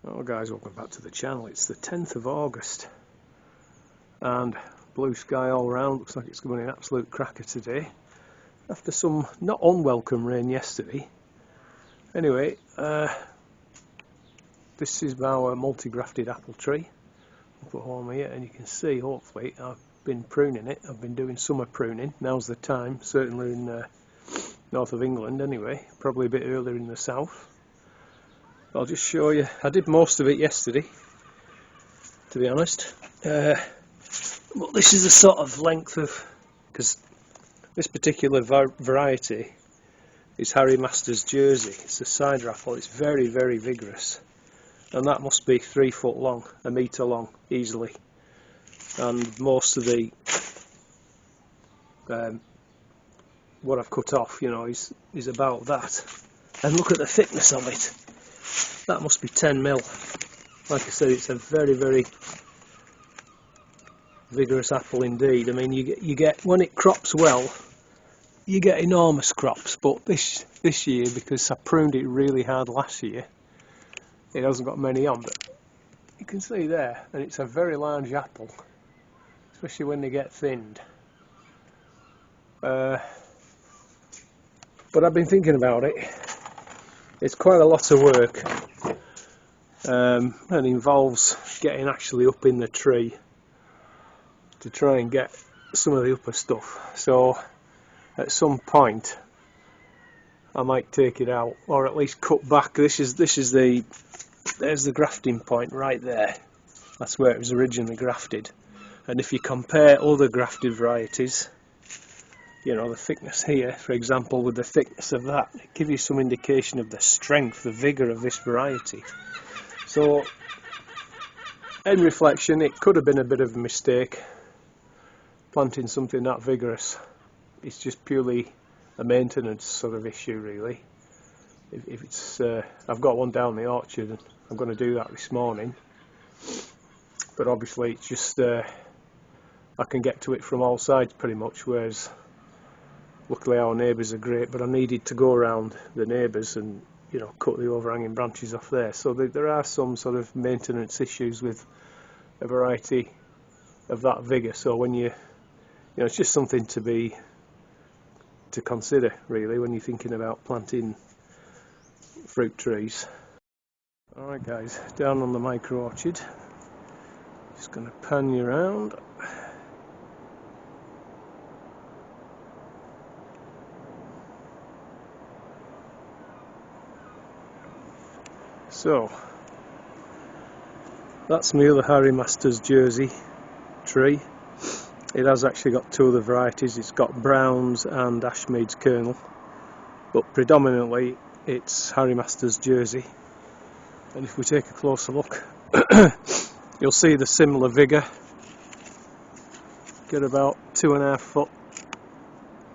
Well guys, welcome back to the channel. It's the 10th of August and blue sky all around. Looks like it's going to be an absolute cracker today after some not unwelcome rain yesterday. Anyway, this is our multi-grafted apple tree. I'll put home here and you can see, hopefully, I've been pruning it. I've been doing summer pruning. Now's the time, certainly in north of England anyway, probably a bit earlier in the south. I'll just show you. I did most of it yesterday, to be honest. But this is the sort of length of, because this particular variety is Harry Master's Jersey. It's a cider apple. It's very, very vigorous, and that must be 3 foot long, a metre long, easily. And most of the what I've cut off, you know, is about that. And look at the thickness of it. That must be 10 mil. Like I said, it's a very, very vigorous apple indeed. I mean, you get when it crops well, you get enormous crops. But this year, because I pruned it really hard last year, it hasn't got many on. But you can see there, and it's a very large apple, especially when they get thinned. But I've been thinking about it. It's quite a lot of work, and involves getting actually up in the tree to try and get some of the upper stuff. So at some point I might take it out, or at least cut back. There's the grafting point right there. That's where it was originally grafted. And if you compare other grafted varieties, you know, the thickness here, for example, with the thickness of that, it gives you some indication of the strength, the vigour of this variety. So, in reflection, it could have been a bit of a mistake planting something that vigorous. It's just purely a maintenance sort of issue, really. If it's, I've got one down the orchard, and I'm going to do that this morning. But obviously, it's just I can get to it from all sides pretty much, whereas luckily our neighbours are great, but I needed to go around the neighbours and, you know, cut the overhanging branches off there. So there are some sort of maintenance issues with a variety of that vigour. So when you know, it's just something to consider really when you're thinking about planting fruit trees. Alright guys, down on the micro orchard, just going to pan you around. So, that's my other Harry Master's Jersey tree. It has actually got two other varieties. It's got Browns and Ashmead's Kernel, but predominantly it's Harry Master's Jersey. And if we take a closer look, you'll see the similar vigour. Get about 2.5 foot,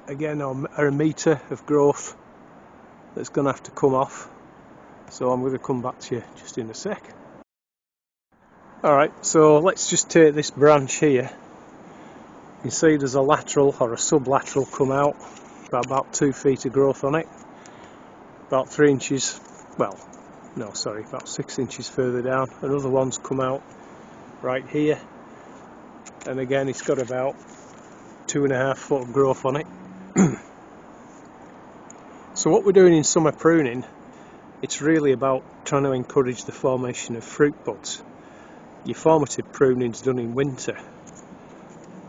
again, or a metre of growth that's going to have to come off. So I'm going to come back to you just in a sec. Alright, so let's just take this branch here. You can see there's a lateral or a sublateral come out, about 2 feet of growth on it. About 3 inches, well, no, sorry, about 6 inches further down. Another one's come out right here. And again, it's got about 2.5 foot of growth on it. So what we're doing in summer pruning, it's really about trying to encourage the formation of fruit buds. Your formative pruning is done in winter.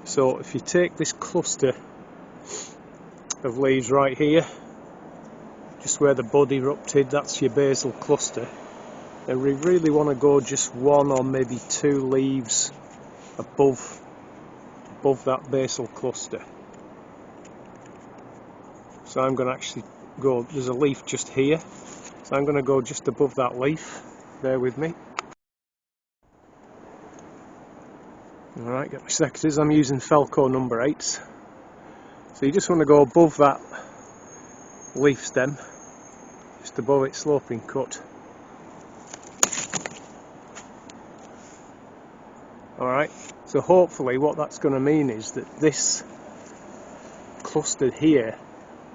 So if you take this cluster of leaves right here, just where the bud erupted, that's your basal cluster. And we really want to go just 1 or maybe 2 leaves above that basal cluster. So I'm going to actually go, there's a leaf just here. So I'm going to go just above that leaf. Bear with me. Alright, get my secateurs. I'm using Felco number 8s. So you just want to go above that leaf stem, just above its sloping cut. Alright, so hopefully what that's going to mean is that this cluster here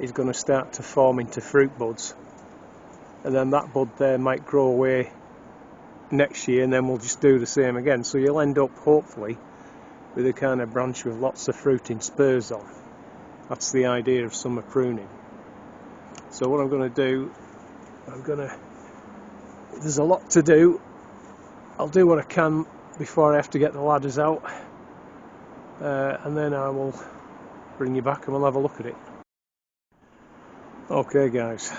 is going to start to form into fruit buds. And then that bud there might grow away next year, and then we'll just do the same again. So you'll end up hopefully with a kind of branch with lots of fruiting spurs on. That's the idea of summer pruning. So what I'm going to do, there's a lot to do. I'll do what I can before I have to get the ladders out, and then I will bring you back and we'll have a look at it. Okay guys,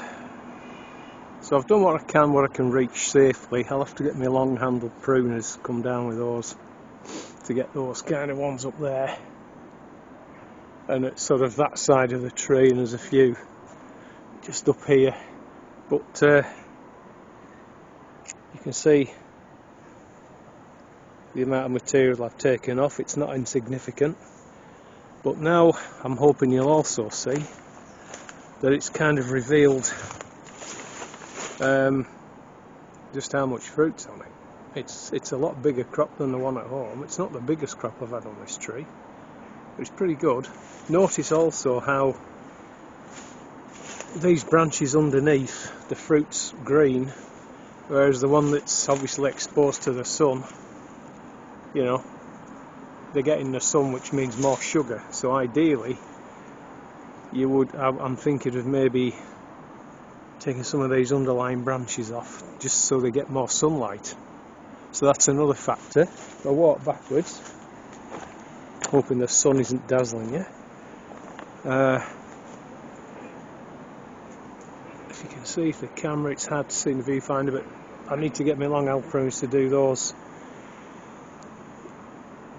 so I've done what I can reach safely. I'll have to get my long handled pruners, come down with those to get those kind of ones up there, and it's sort of that side of the tree, and there's a few just up here, but you can see the amount of material I've taken off. It's not insignificant, but now I'm hoping you'll also see that it's kind of revealed just how much fruit's on it. It's a lot bigger crop than the one at home. It's not the biggest crop I've had on this tree, but it's pretty good. Notice also how these branches underneath, the fruit's green, whereas the one that's obviously exposed to the sun, you know, they're getting the sun, which means more sugar. So ideally you would, I'm thinking of maybe taking some of these underlying branches off just so they get more sunlight. So that's another factor. I'll walk backwards, hoping the sun isn't dazzling you. If you can see if the camera, it's hard to see in the viewfinder, but I need to get my long handled pruners to do those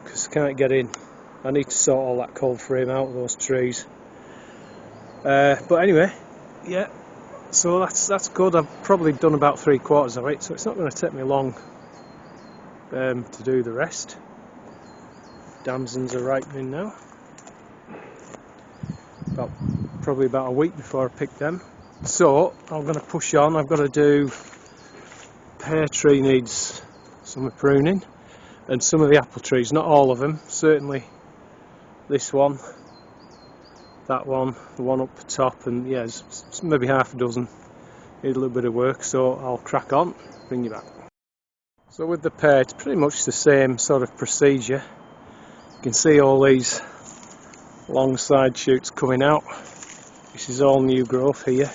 because I can't get in. I need to sort all that cold frame out of those trees. But anyway, yeah, so that's good. I've probably done about 3/4 of it, so it's not going to take me long to do the rest. Damsons are ripening now. Probably about a week before I pick them. So I'm going to push on. I've got to do, pear tree needs some pruning, and some of the apple trees, not all of them, certainly this one, that one, the one up the top, and yeah, maybe half a dozen need a little bit of work. So I'll crack on, bring you back. So with the pear, it's pretty much the same sort of procedure. You can see all these long side shoots coming out. This is all new growth here,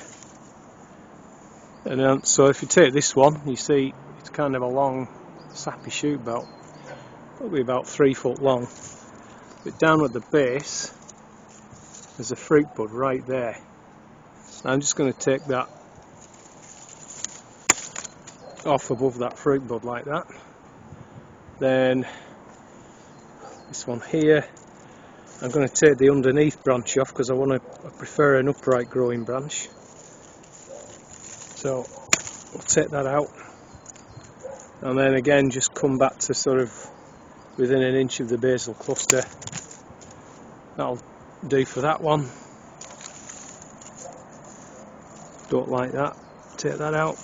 and so if you take this one, you see it's kind of a long sappy shoot belt, probably about 3 foot long, but down at the base there's a fruit bud right there. I'm just going to take that off above that fruit bud like that. Then this one here, I'm going to take the underneath branch off because I prefer an upright growing branch. So we'll take that out, and then again just come back to sort of within an inch of the basal cluster. That'll do for that one. Don't like that. Take that out.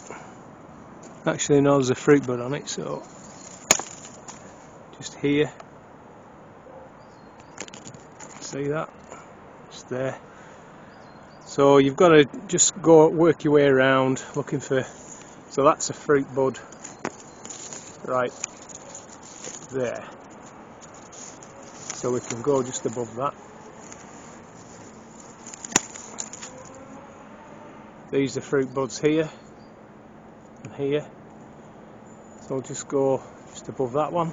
Actually, no, there's a fruit bud on it, so just here. See that? Just there. So you've got to just work your way around looking for. So that's a fruit bud right there. So we can go just above that. These are fruit buds here and here. So I'll just go just above that one.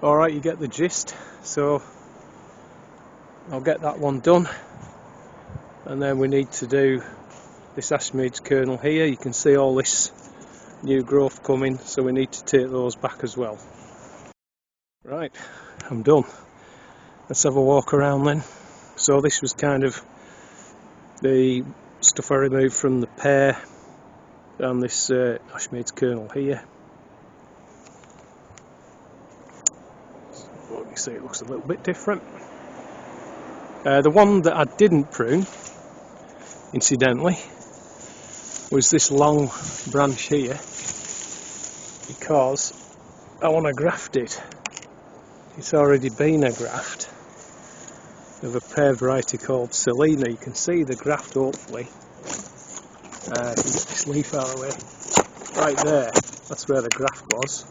Alright, you get the gist. So I'll get that one done, and then we need to do this Ashmead's kernel here. You can see all this new growth coming, so we need to take those back as well. Right, I'm done. Let's have a walk around then. So this was kind of the stuff I removed from the pear and this Ashmead's kernel here. So you see it looks a little bit different. The one that I didn't prune, incidentally, was this long branch here, because I want to graft it. It's already been a graft of a pear variety called Selena. You can see the graft hopefully If you get this leaf out of the way, right there, that's where the graft was.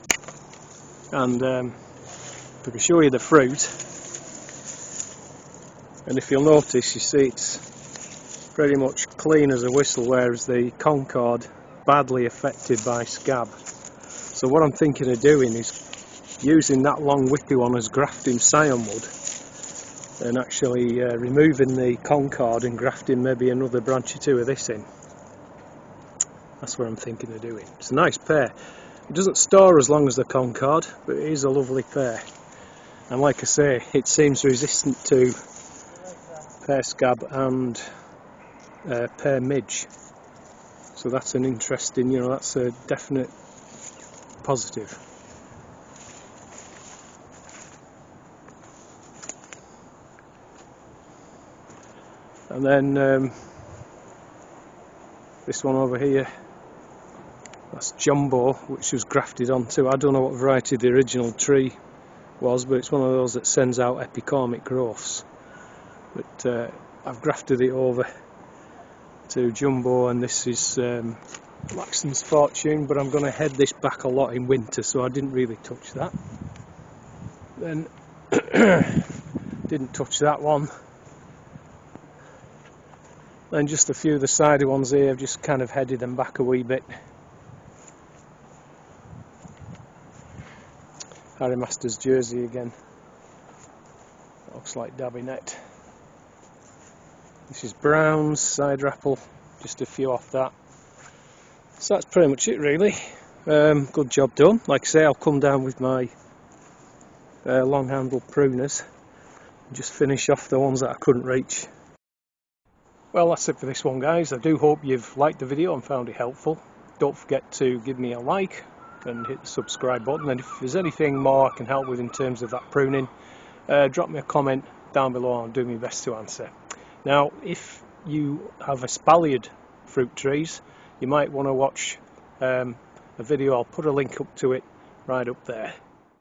And if I can show you the fruit, and if you'll notice, you see it's pretty much clean as a whistle, whereas the concord badly affected by scab. So what I'm thinking of doing is using that long whippy one as grafting scion wood, and actually removing the concord and grafting maybe another branch or two of this in. That's what I'm thinking of doing. It's a nice pear. It doesn't store as long as the concord, but it is a lovely pear. And like I say, it seems resistant to pear scab and pear midge. So that's an interesting, that's a definite positive. And then this one over here, that's jumbo, which was grafted onto. I don't know what variety the original tree was, but it's one of those that sends out epicormic growths. But I've grafted it over to jumbo, and this is Laxton's Fortune, but I'm going to head this back a lot in winter, so I didn't really touch that. Then didn't touch that one. Then just a few of the cider ones here, I've just kind of headed them back a wee bit. Harry Masters jersey again. That looks like Dabinet. This is Brown's cider apple, just a few off that. So that's pretty much it really. Good job done. Like I say, I'll come down with my long handled pruners and just finish off the ones that I couldn't reach. Well, that's it for this one, guys. I do hope you've liked the video and found it helpful. Don't forget to give me a like and hit the subscribe button, and if there's anything more I can help with in terms of that pruning, drop me a comment down below and I'll do my best to answer. Now, if you have espaliered fruit trees, you might want to watch a video. I'll put a link up to it right up there.